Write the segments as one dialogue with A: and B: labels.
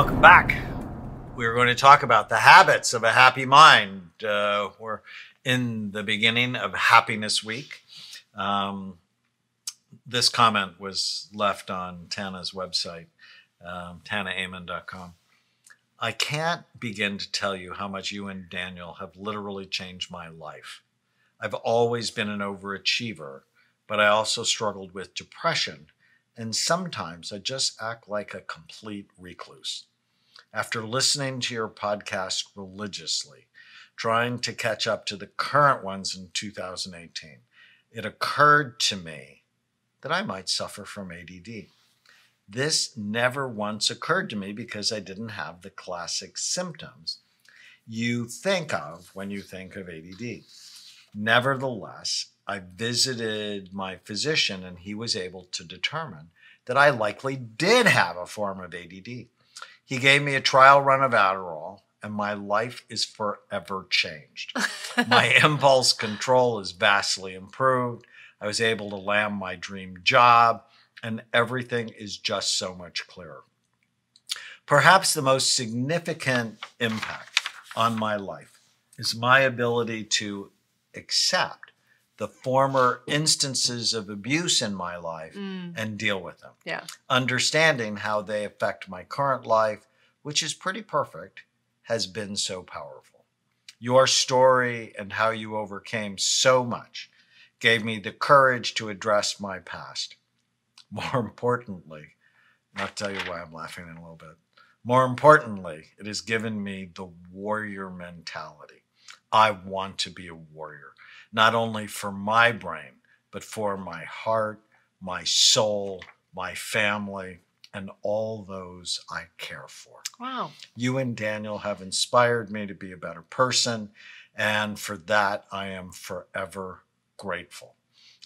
A: Welcome back. We're going to talk about the habits of a happy mind. We're in the beginning of Happiness Week. This comment was left on Tana's website, TanaAmen.com. I can't begin to tell you how much you and Daniel have literally changed my life. I've always been an overachiever, but I also struggled with depression, and sometimes I just act like a complete recluse. After listening to your podcast religiously, trying to catch up to the current ones in 2018, it occurred to me that I might suffer from ADD. This never once occurred to me because I didn't have the classic symptoms you think of when you think of ADD. Nevertheless, I visited my physician and he was able to determine that I likely did have a form of ADD. He gave me a trial run of Adderall and my life is forever changed. My impulse control is vastly improved. I was able to land my dream job and everything is just so much clearer. Perhaps the most significant impact on my life is my ability to accept the former instances of abuse in my life and deal with them.
B: Yeah.
A: Understanding how they affect my current life, which is pretty perfect, has been so powerful. Your story and how you overcame so much gave me the courage to address my past. More importantly, and I'll tell you why I'm laughing in a little bit. More importantly, it has given me the warrior mentality. I want to be a warrior, not only for my brain, but for my heart, my soul, my family, and all those I care for.
B: Wow.
A: You and Daniel have inspired me to be a better person, and for that, I am forever grateful.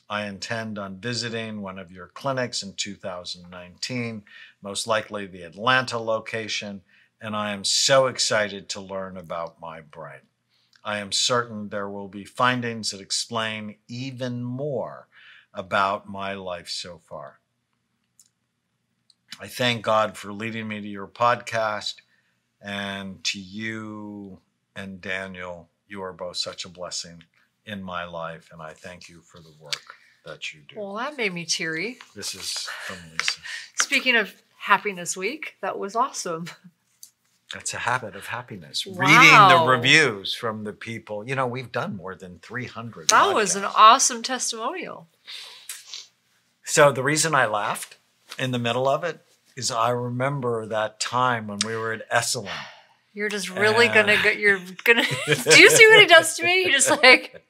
A: I intend on visiting one of your clinics in 2019, most likely the Atlanta location, and I am so excited to learn about my brain. I am certain there will be findings that explain even more about my life so far. I thank God for leading me to your podcast, and to you and Daniel, you are both such a blessing in my life, and I thank you for the work that you do.
B: Well, that made me teary.
A: This is from Lisa.
B: Speaking of Happiness Week, that was awesome.
A: That's a habit of happiness.
B: Wow.
A: Reading the reviews from the people. You know, we've done more than 300
B: That
A: podcasts.
B: was an awesome testimonial.
A: So the reason I laughed in the middle of it is I remember that time when we were at Esalen.
B: You're just really gonna do you see what he does to me? He just like...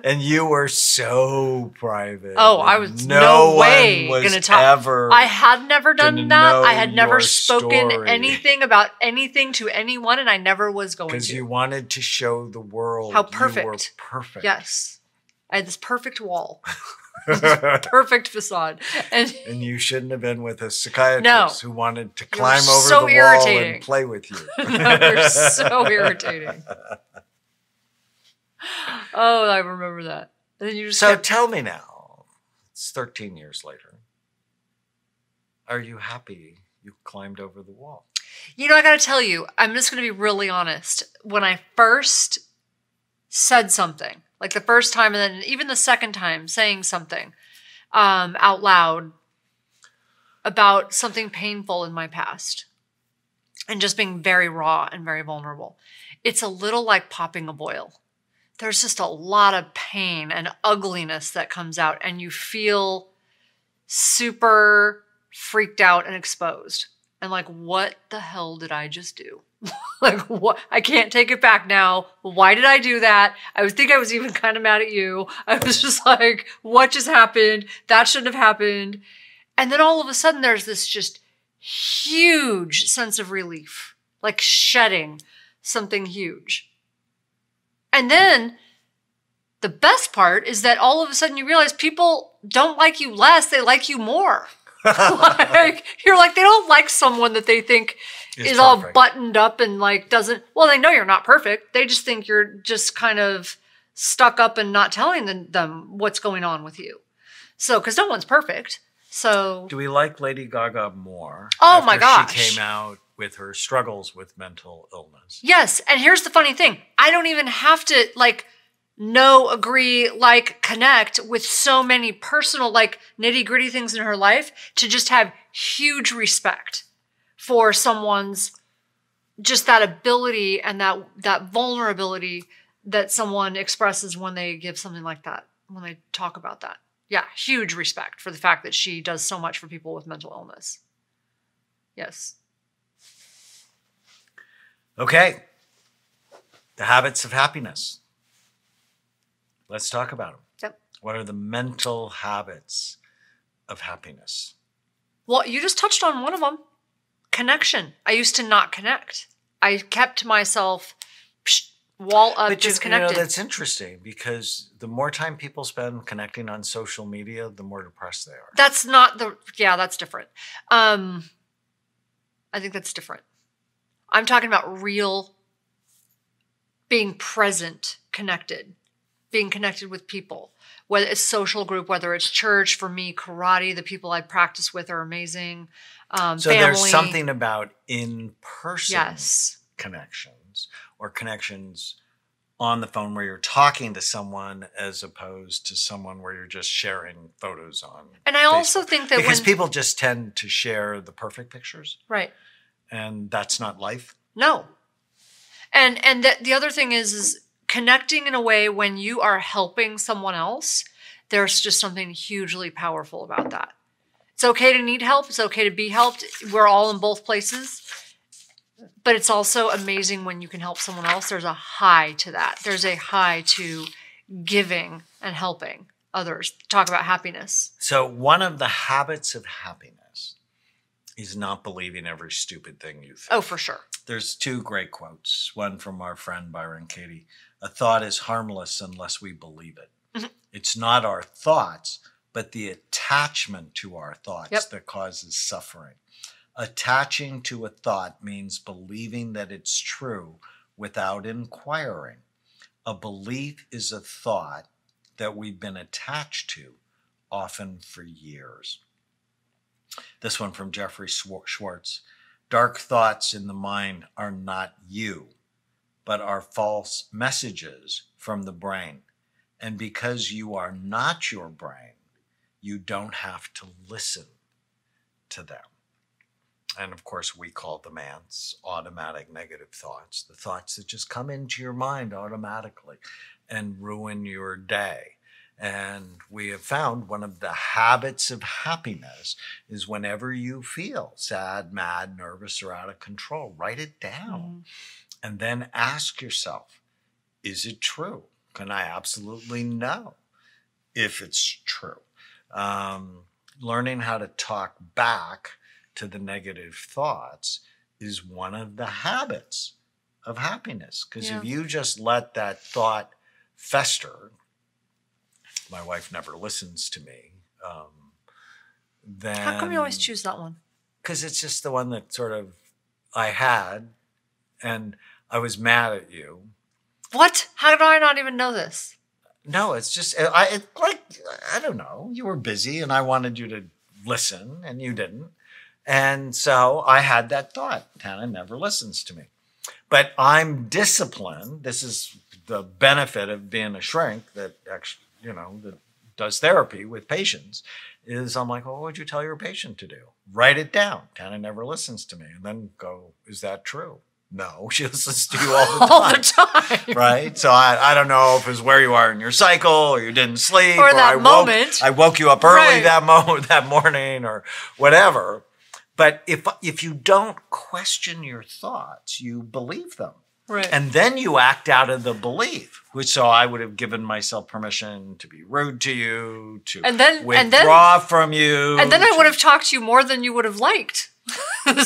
A: And you were so private.
B: Oh, I was no way
A: going
B: to talk. I had never done that. I had never spoken anything about anything to anyone, and I never was going to.
A: Because you wanted to show the world
B: how perfect.
A: You were perfect.
B: Yes. I had this perfect wall. Perfect facade. And
A: you shouldn't have been with a psychiatrist who wanted to climb over
B: so
A: the
B: irritating.
A: wall and play with you.
B: No, you're so irritating. Oh, I remember that. And then you just
A: tell me now, it's 13 years later. Are you happy you climbed over the wall?
B: You know, I got to tell you, I'm just going to be really honest. When I first said something, like the first time and then even the second time saying something out loud about something painful in my past and just being very raw and very vulnerable, it's a little like popping a boil. There's just a lot of pain and ugliness that comes out and you feel super freaked out and exposed. And like, what the hell did I just do? Like, what? I can't take it back now. Why did I do that? I think I was even kind of mad at you. I was just like, what just happened? That shouldn't have happened. And then all of a sudden there's this just huge sense of relief, like shedding something huge. And then the best part is that all of a sudden you realize people don't like you less, they like you more. Like, you're like, they don't like someone that they think is all buttoned up and like doesn't, well, they know you're not perfect. They just think you're just kind of stuck up and not telling them what's going on with you. So, because no one's perfect. So,
A: Do we like Lady Gaga more?
B: oh my
A: after
B: gosh.
A: She came out with her struggles with mental illness.
B: Yes. And here's the funny thing. I don't even have to like know, agree, like, connect with so many personal, like, nitty gritty things in her life to just have huge respect for someone's just that ability and that vulnerability that someone expresses when they give something like that, when they talk about that. Yeah, huge respect for the fact that she does so much for people with mental illness. Yes.
A: Okay. The habits of happiness. Let's talk about them.
B: Yep.
A: What are the mental habits of happiness?
B: Well, you just touched on one of them. Connection. I used to not connect. I kept myself wall up,
A: But
B: disconnected.
A: that's interesting because the more time people spend connecting on social media, the more depressed they are.
B: That's not the, yeah, that's different. I think that's different. I'm talking about real being present, being connected with people, whether it's social group, whether it's church. For me, karate, the people I practice with are amazing.
A: So
B: family.
A: there's something about in-person
B: Yes.
A: connections or connections on the phone where you're talking to someone as opposed to someone where you're just sharing photos on
B: And I
A: Facebook.
B: also think that
A: because
B: when
A: people just tend to share the perfect pictures,
B: right.
A: and that's not life.
B: No. And the other thing is connecting in a way when you are helping someone else, there's just something hugely powerful about that. It's okay to need help. It's okay to be helped. We're all in both places. But it's also amazing when you can help someone else. There's a high to that. There's a high to giving and helping others. Talk about happiness.
A: So one of the habits of happiness is not believing every stupid thing you think.
B: Oh, for sure.
A: There's two great quotes. One from our friend Byron Katie. A thought is harmless unless we believe it.
B: Mhm.
A: It's not our thoughts, but the attachment to our thoughts that causes suffering. Attaching to a thought means believing that it's true without inquiring. A belief is a thought that we've been attached to, often for years. This one from Jeffrey Schwartz. Dark thoughts in the mind are not you, but are false messages from the brain. And because you are not your brain, you don't have to listen to them. And of course, we call them ants, automatic negative thoughts, the thoughts that just come into your mind automatically and ruin your day. And we have found one of the habits of happiness is whenever you feel sad, mad, nervous, or out of control, write it down and then ask yourself, is it true? Can I absolutely know if it's true? Learning how to talk back to the negative thoughts is one of the habits of happiness. Because if you just let that thought fester, my wife never listens to me, then...
B: How come you always choose that one?
A: Because it's just the one that sort of I had, and I was mad at you.
B: What? How do I not even know this?
A: No, it's just, I don't know. You were busy and I wanted you to listen and you didn't. And so I had that thought, Tana never listens to me. But I'm disciplined. This is the benefit of being a shrink that actually, that does therapy with patients, is I'm like, well, what would you tell your patient to do? Write it down. Tana never listens to me. And then go, is that true? No, she listens to you all the time.
B: All the time.
A: Right? So I don't know if it's where you are in your cycle or you didn't sleep.
B: Or that moment.
A: I woke you up early that morning or whatever. But if you don't question your thoughts, you believe them.
B: Right.
A: And then you act out of the belief, so I would have given myself permission to be rude to you, to withdraw from you.
B: And then I would have talked to you more than you would have liked.
A: But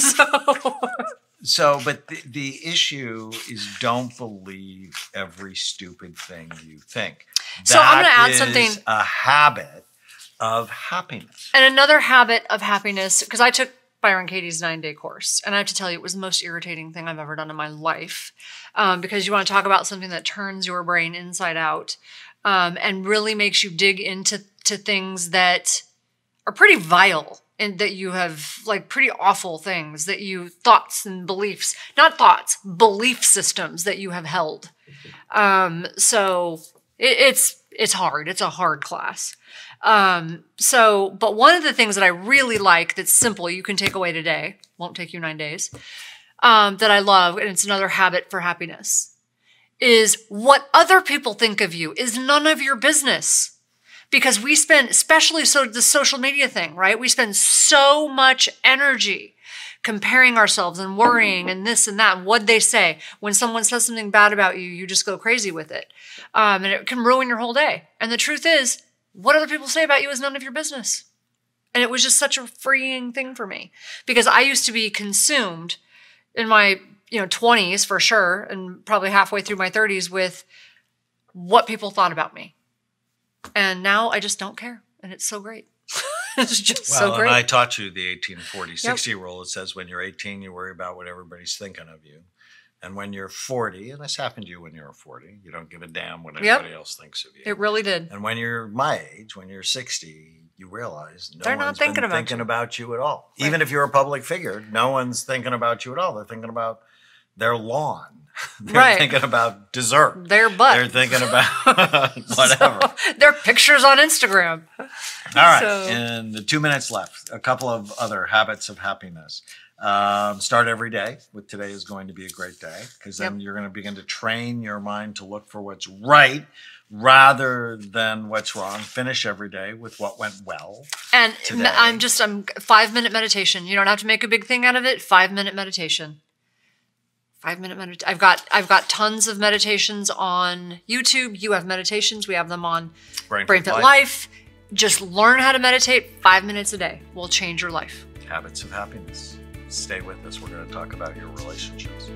A: the issue is don't believe every stupid thing you think.
B: So I'm going to add something.
A: That is a habit of happiness.
B: And another habit of happiness, because I took Byron Katie's 9-day course. And I have to tell you, it was the most irritating thing I've ever done in my life. Because you want to talk about something that turns your brain inside out and really makes you dig into things that are pretty vile, and that you have like pretty awful things that you, thoughts and beliefs, not thoughts, belief systems that you have held. So it's hard. It's a hard class. But one of the things that I really like that's simple, you can take away today, won't take you 9 days, that I love, and it's another habit for happiness, is what other people think of you is none of your business. Because we spend, especially the social media thing, right? We spend so much energy comparing ourselves and worrying and this and that. What'd they say? When someone says something bad about you, you just go crazy with it. And it can ruin your whole day. And the truth is, what other people say about you is none of your business. And it was just such a freeing thing for me, because I used to be consumed in my 20s for sure, and probably halfway through my 30s with what people thought about me. And now I just don't care. And it's so great. It's just so great.
A: And I taught you the 18-40-60
B: Yep.
A: rule. It says when you're 18, you worry about what everybody's thinking of you. And when you're 40, and this happened to you when you were 40, you don't give a damn what anybody else thinks of you.
B: It really did.
A: And when you're my age, when you're 60, you realize
B: They're not thinking
A: about you at all.
B: Right.
A: Even if you're a public figure, no one's thinking about you at all. They're thinking about their lawn. They're thinking about dessert.
B: Their butt.
A: They're thinking about whatever.
B: Their pictures on Instagram.
A: All right. And the 2 minutes left. A couple of other habits of happiness. Start every day with today is going to be a great day, because then you're going to begin to train your mind to look for what's right rather than what's wrong. Finish every day with what went well.
B: And
A: today.
B: I'm 5-minute meditation. You don't have to make a big thing out of it. 5-minute meditation. 5-minute meditation. I've got tons of meditations on YouTube. You have meditations. We have them on Brain Fit Life. Just learn how to meditate 5 minutes a day. Will change your life.
A: Habits of happiness. Stay with us. We're going to talk about your relationships.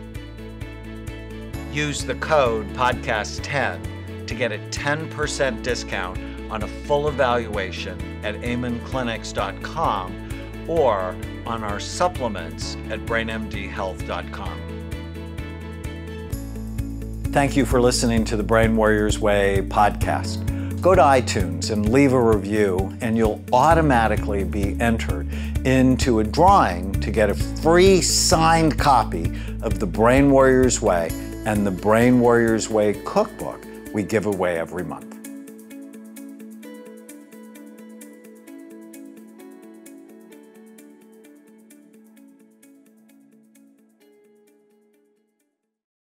A: Use the code podcast10 to get a 10% discount on a full evaluation at amenclinics.com or on our supplements at brainmdhealth.com. Thank you for listening to the Brain Warriors Way podcast. Go to iTunes and leave a review, and you'll automatically be entered into a drawing to get a free signed copy of the Brain Warriors Way and the Brain Warriors Way cookbook we give away every month.